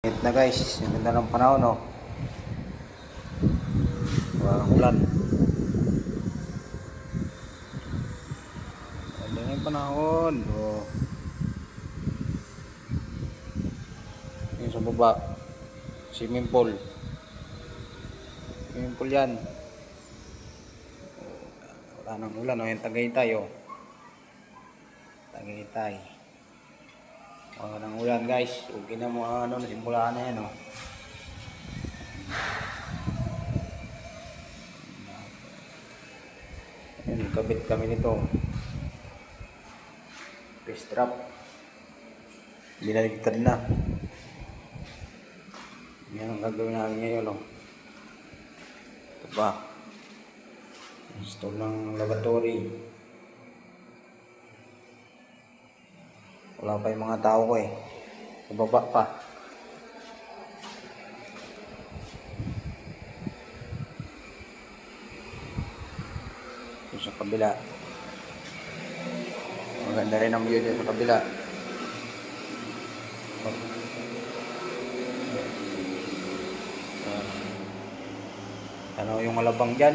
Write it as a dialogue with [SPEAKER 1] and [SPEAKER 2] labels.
[SPEAKER 1] Ito na guys, yung ganda ng panahon, no? Walang ulan. Ganda na yung panahon, oh. Yung sa baba, swimming pool. Swimming pool yan. Wala nang ulan, oh. Yung Tagaytay, oh. Tagaytay. Wala nang ulan guys. Okay na mo, nasimula na yan, oh. Ayun, kabit kami nito. Face trap. Binaligtad na. Yan ang gagawin namin ngayon, oh. Ito pa. Install ng lavatory. Wala pa yung mga tao ko eh. Bababa pa. Ito sa kabila. Maganda rin ang view dito sa kabila. Ano yung malabang dyan?